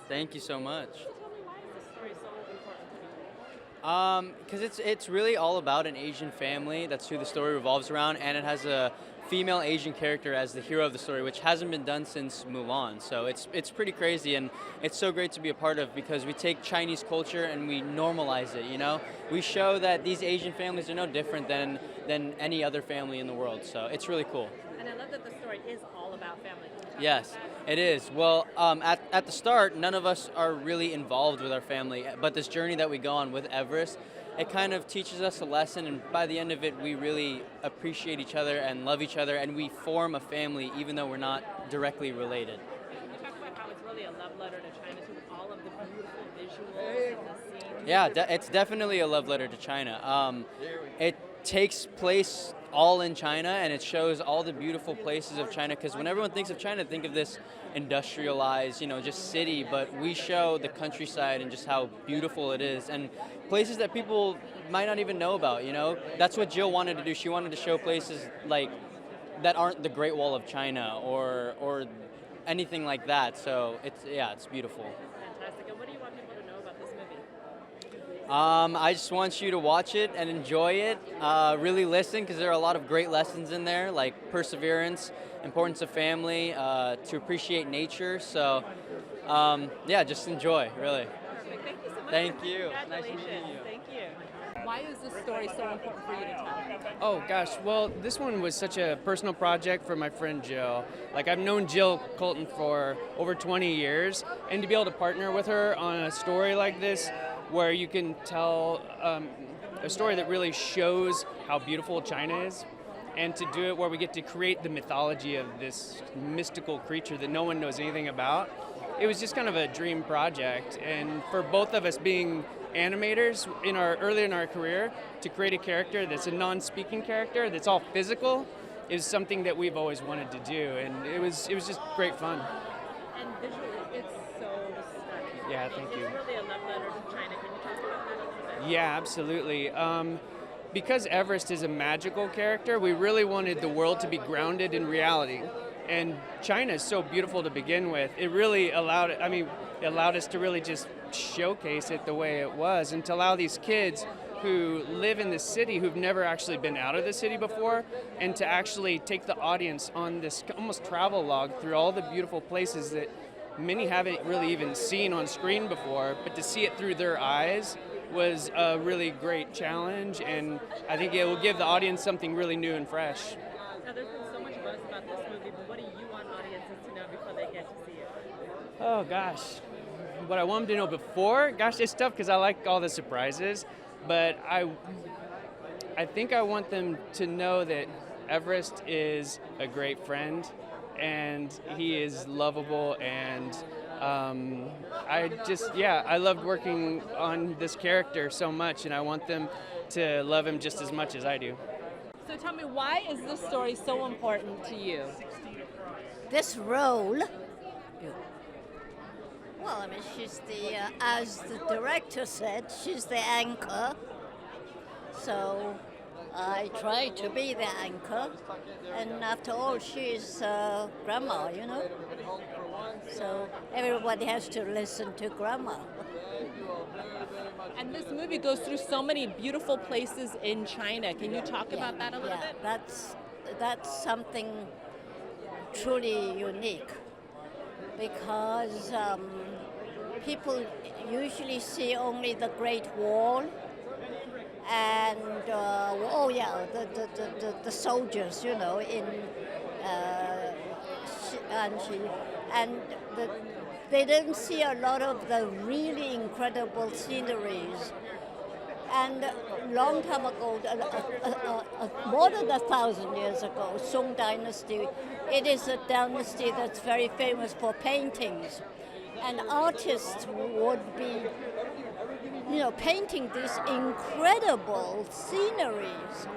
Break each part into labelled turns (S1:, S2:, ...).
S1: Thank you so much.
S2: Tell me, why is this story so important to you?
S1: Because it's really all about an Asian family. That's who the story revolves around, and it has a female Asian character as the hero of the story, which hasn't been done since Mulan. So it's pretty crazy, and it's so great to be a part of because we take Chinese culture and we normalize it. You know, we show that these Asian families are no different than any other family in the world. So it's really cool.
S2: And I love that the story is all about family. Can you talk
S1: Yes,
S2: about that?
S1: it is. Well, at the start, none of us are really involved with our family, but this journey that we go on with Everest, it kind of teaches us a lesson, and by the end of it, we really appreciate each other and love each other, and we form a family even though we're not directly related.
S2: Can you talk about how it's really a love letter to China too, with all of the beautiful visuals and the scenes?
S1: Yeah, it's definitely a love letter to China. It takes place all in China, and it shows all the beautiful places of China, because when everyone thinks of China, think of this industrialized, just city, but we show the countryside and just how beautiful it is, and places that people might not even know about, That's what Jill wanted to do. She wanted to show places like that aren't the Great Wall of China or anything like that, so it's beautiful.
S2: Fantastic. And what do you want people to know about this movie?
S1: I just want you to watch it and enjoy it. Really listen, because there are a lot of great lessons in there, like perseverance, importance of family, to appreciate nature. So, just enjoy, really.
S2: Perfect. Thank you so much.
S1: Thank you. Nice
S2: Congratulations.
S1: meeting you.
S2: Thank you. Why is this story so important for you to tell?
S3: Oh gosh, well, this one was such a personal project for my friend Jill. Like, I've known Jill Culton for over 20 years, and to be able to partner with her on a story like this, where you can tell a story that really shows how beautiful China is, and to do it where we get to create the mythology of this mystical creature that no one knows anything about. It was just kind of a dream project, and for both of us being animators early in our career, to create a character that's a non-speaking character that's all physical is something that we've always wanted to do, and it was just great fun.
S2: And visually, it's so stunning.
S3: Yeah, thank you.
S2: It's really a love letter to China. Can you talk about that a little bit?
S3: Yeah, absolutely. Because Everest is a magical character, we really wanted the world to be grounded in reality. And China is so beautiful to begin with. It really allowed us to really just showcase it the way it was, and to allow these kids who live in the city, who've never actually been out of the city before, and to actually take the audience on this almost travel log through all the beautiful places that many haven't really even seen on screen before, but to see it through their eyes was a really great challenge, and I think it will give the audience something really new and fresh.
S2: Now, there's been so much buzz about this movie, but what do you want audiences to know before they get to see it?
S3: Oh gosh, what I want them to know before? Gosh, it's tough because I like all the surprises, but I think I want them to know that Everest is a great friend, and he is lovable, and I loved working on this character so much, and I want them to love him just as much as I do.
S2: So tell me, why is this story so important to you?
S4: This role, well, she's as the director said, she's the anchor. So I try to be the anchor. And after all, she's grandma, So everybody has to listen to grandma.
S2: And this movie goes through so many beautiful places in China. Can you talk about that a little bit?
S4: That's something truly unique, because people usually see only the Great Wall and the soldiers, in Anji, and they don't see a lot of the really incredible sceneries. And long time ago, more than 1,000 years ago, Song Dynasty, it is a dynasty that's very famous for paintings. And artists would be, painting these incredible sceneries.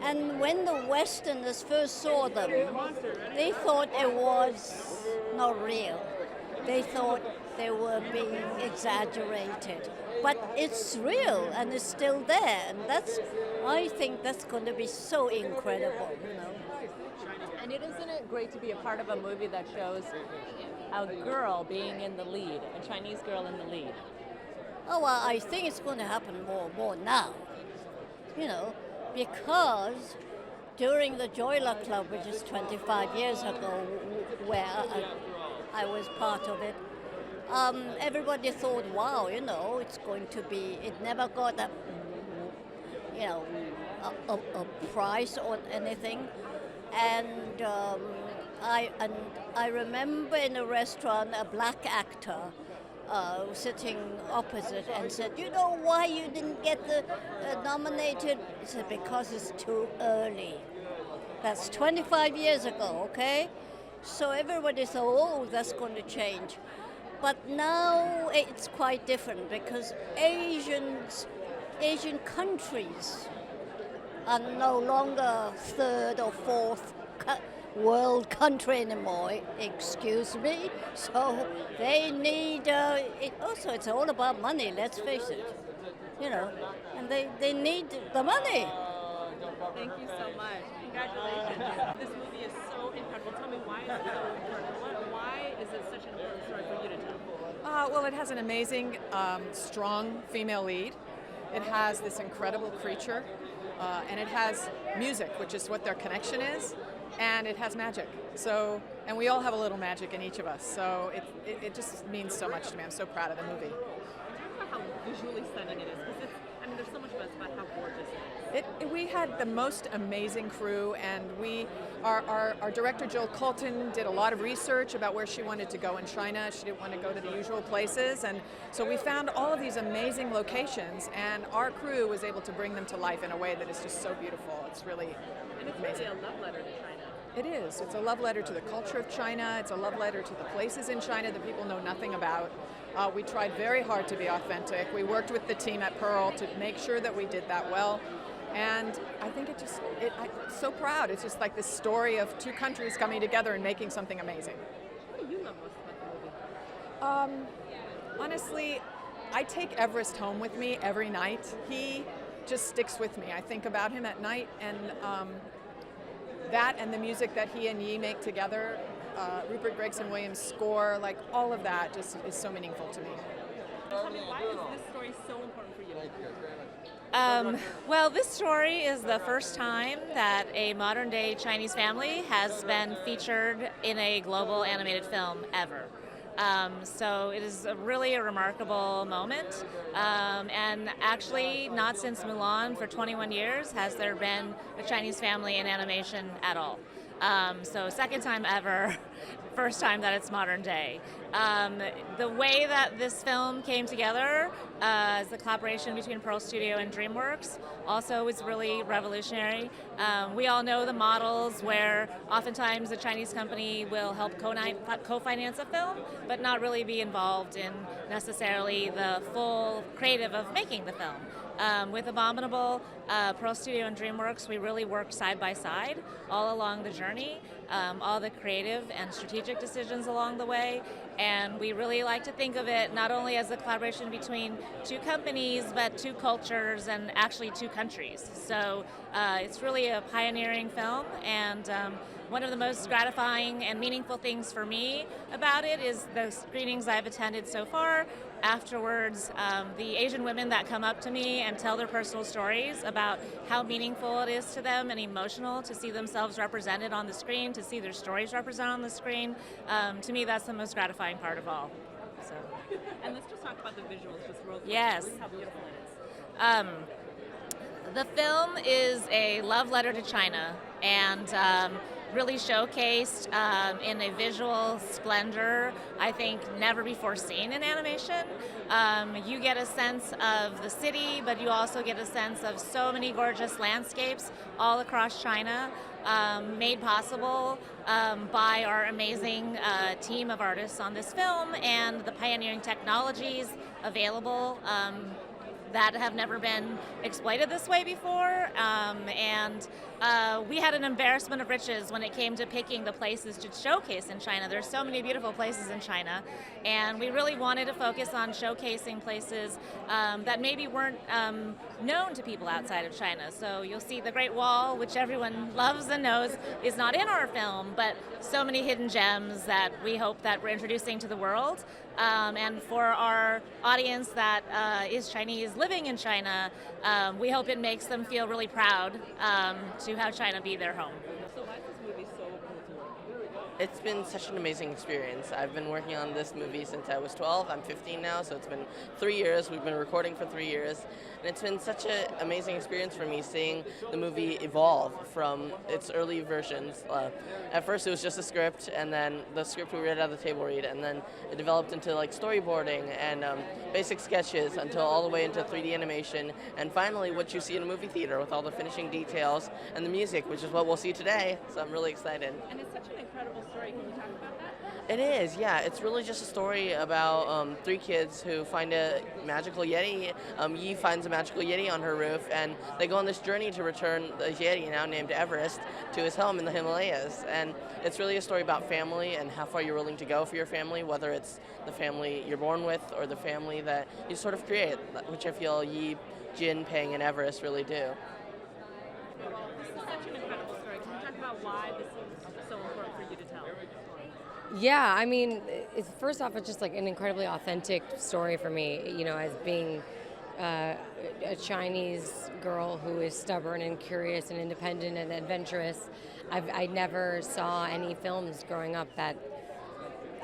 S4: And when the Westerners first saw them, they thought it was not real. They thought they were being exaggerated. But it's real, and it's still there. And I think that's going to be so incredible,
S2: And And isn't it great to be a part of a movie that shows a girl being in the lead, a Chinese girl in the lead?
S4: Oh, well, I think it's going to happen more and more now, because during the Joy Luck Club, which is 25 years ago, where I was part of it, everybody thought, wow, it's going to be, it never got a prize or anything. And I remember in a restaurant, a black actor sitting opposite and said, you know why you didn't get the nominated? He said, because it's too early. That's 25 years ago, okay? So everybody thought, oh, that's going to change. But now it's quite different because Asian countries are no longer third or fourth world country anymore, excuse me. So they need, it's all about money, let's face it, and they need the money.
S2: Thank you so much. Congratulations. This movie is so incredible. Tell me, why is it so important? Why is it such an important story for you to tell?
S5: Well, it has an amazing, strong female lead. It has this incredible creature, and it has music, which is what their connection is, and it has magic. So, and we all have a little magic in each of us. So it just means so much to me. I'm so proud of the movie.
S2: Talk about how visually stunning it is, because there's so much buzz about how gorgeous it is.
S5: We had the most amazing crew, and our director Jill Culton did a lot of research about where she wanted to go in China. She didn't want to go to the usual places, and so we found all of these amazing locations, and our crew was able to bring them to life in a way that is just so beautiful. It's really amazing.
S2: Really a love letter to China.
S5: It is. It's a love letter to the culture of China. It's a love letter to the places in China that people know nothing about. We tried very hard to be authentic. We worked with the team at Pearl to make sure that we did that well. And I think I'm so proud. It's just like this story of two countries coming together and making something amazing.
S2: What do you love most about the movie?
S5: Honestly, I take Everest home with me every night. He just sticks with me. I think about him at night, and that and the music that he and Yi make together, Rupert Gregson-Williams' score, like all of that just is so meaningful to me.
S2: Tell me, why is this story so important for you?
S6: Well, this story is the first time that a modern-day Chinese family has been featured in a global animated film ever. So it is really a remarkable moment, and actually not since Mulan for 21 years has there been a Chinese family in animation at all. So second time ever, first time that it's modern day. The way that this film came together as the collaboration between Pearl Studio and DreamWorks also was really revolutionary. We all know the models where oftentimes the Chinese company will help co-finance a film, but not really be involved in necessarily the full creative of making the film. With Abominable, Pearl Studio and DreamWorks, we really worked side by side all along the journey, all the creative and strategic decisions along the way, and we really like to think of it not only as a collaboration between two companies, but two cultures and actually two countries. So it's really a pioneering film, and one of the most gratifying and meaningful things for me about it is the screenings I've attended so far. Afterwards, the Asian women that come up to me and tell their personal stories about how meaningful it is to them and emotional to see themselves represented on the screen, to see their stories represented on the screen. To me, that's the most gratifying part of all. So.
S2: And let's just talk about the visuals just real quick.
S6: Yes.
S2: How beautiful it is.
S6: The film is a love letter to China, and really showcased in a visual splendor, I think, never before seen in animation. You get a sense of the city, but you also get a sense of so many gorgeous landscapes all across China, made possible by our amazing team of artists on this film and the pioneering technologies available that have never been exploited this way before. And we had an embarrassment of riches when it came to picking the places to showcase in China. There's so many beautiful places in China, and we really wanted to focus on showcasing places that maybe weren't known to people outside of China. So you'll see the Great Wall, which everyone loves and knows is not in our film, but so many hidden gems that we hope that we're introducing to the world. And for our audience that is Chinese living in China, we hope it makes them feel really proud to have China be their home.
S2: So why is this movie so cool to work on?
S7: It's been such an amazing experience. I've been working on this movie since I was 12. I'm 15 now, so it's been 3 years. We've been recording for 3 years. And it's been such an amazing experience for me seeing the movie evolve from its early versions. At first it was just a script, and then the script we read at the table read, and then it developed into like storyboarding and basic sketches until all the way into 3D animation, and finally what you see in a movie theater with all the finishing details and the music, which is what we'll see today. So I'm really excited.
S2: And it's such an incredible story. Can you talk about that?
S7: It is, yeah. It's really just a story about 3 kids who find a magical Yeti. Yi finds a magical Yeti on her roof, and they go on this journey to return the Yeti, now named Everest, to his home in the Himalayas. And it's really a story about family and how far you're willing to go for your family, whether it's the family you're born with or the family that you sort of create, which I feel Yi, Jin, Peng, and Everest really do.
S2: Well, this is such an incredible story. Can you talk about why this is so important for you to tell?
S8: Yeah, I mean, first off, it's just like an incredibly authentic story for me, you know, as being a Chinese girl who is stubborn and curious and independent and adventurous. I never saw any films growing up that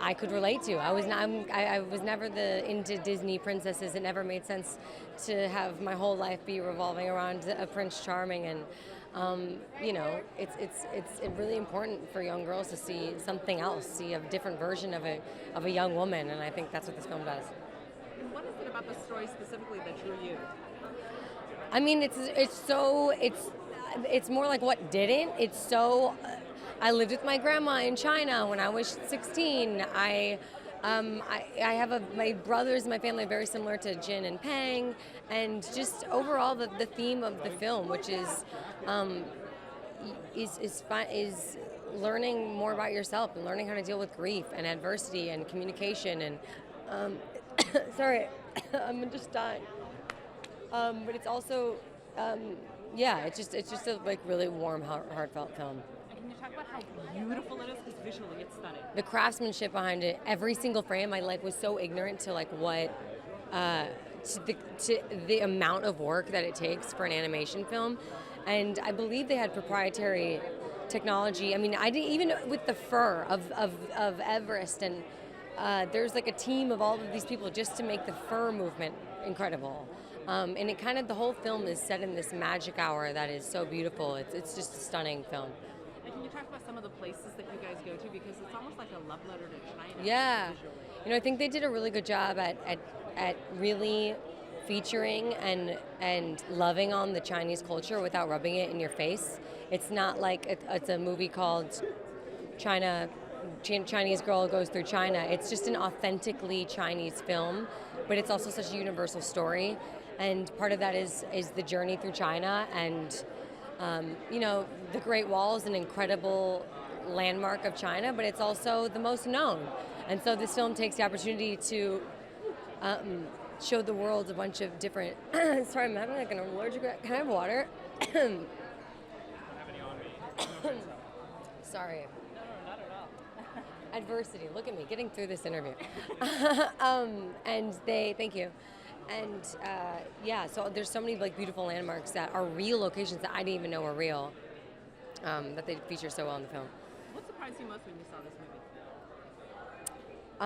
S8: I could relate to. I was never into Disney princesses. It never made sense to have my whole life be revolving around a Prince Charming, and you know, it's really important for young girls to see something else, see a different version of a young woman, and I think that's what this film does.
S2: And what is it about the story specifically that drew you?
S8: I mean, it's more like what didn't. It's so. I lived with my grandma in China when I was 16. I have my brothers in my family are very similar to Jin and Peng, and just overall the theme of the film, which is learning more about yourself and learning how to deal with grief and adversity and communication and sorry, I'm just dying. But it's also yeah, it's just a like really warm, heartfelt film.
S2: Can you talk about how beautiful it is? Because visually it's stunning.
S8: The craftsmanship behind it, every single frame, I was so ignorant to like what to the amount of work that it takes for an animation film, and I believe they had proprietary technology. I mean, I didn't even with the fur of Everest, and there's like a team of all of these people just to make the fur movement incredible. And it kind of the whole film is set in this magic hour that is so beautiful. It's just a stunning film.
S2: And can you talk about some of the places that you guys go to, because it's almost like a love letter to China?
S8: Yeah,
S2: visually.
S8: you know, I think they did a really good job at really featuring and loving on the Chinese culture without rubbing it in your face. It's not like it's a movie called Chinese Girl Goes Through China. It's just an authentically Chinese film, but it's also such a universal story. And part of that is the journey through China, and you know, the Great Wall is an incredible landmark of China, but it's also the most known. And so this film takes the opportunity to show the world a bunch of different. Sorry, I'm having like an allergic. Can I have water? Sorry.
S2: No, not at all.
S8: Adversity. Look at me getting through this interview. And thank you. And yeah, so there's so many like beautiful landmarks that are real locations that I didn't even know were real, that they feature so well in the film.
S2: What surprised you most when you saw this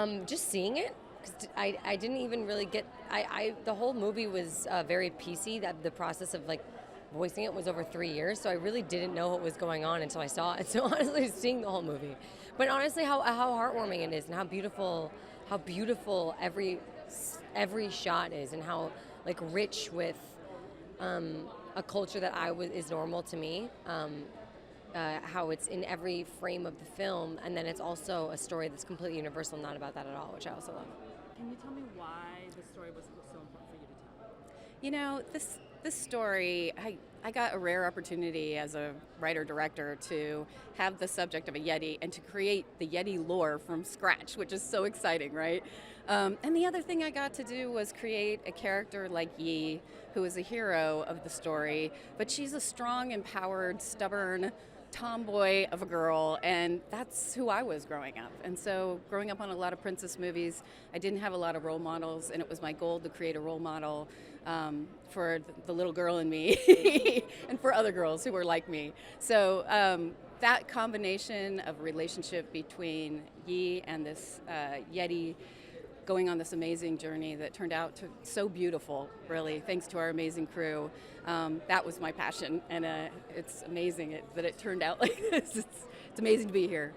S2: movie?
S8: Just seeing it, because I didn't even really get. The whole movie was very piecey. That the process of like voicing it was over 3 years, so I really didn't know what was going on until I saw it. So honestly, seeing the whole movie, but honestly, how heartwarming it is, and how beautiful every shot is, and how like rich with a culture that is normal to me. How it's in every frame of the film, and then it's also a story that's completely universal, not about that at all, which I also love.
S2: Can you tell me why the story was so important for you to tell?
S9: You know, this story, I got a rare opportunity as a writer-director to have the subject of a Yeti and to create the Yeti lore from scratch, which is so exciting, right? And the other thing I got to do was create a character like Yi, who is a hero of the story, but she's a strong, empowered, stubborn tomboy of a girl, and that's who I was growing up. And so growing up on a lot of princess movies, I didn't have a lot of role models, and it was my goal to create a role model for the little girl in me and for other girls who were like me. So that combination of relationship between Yi and this Yeti going on this amazing journey that turned out to so beautiful, really, thanks to our amazing crew. That was my passion, and it's amazing that it turned out like this. It's amazing to be here.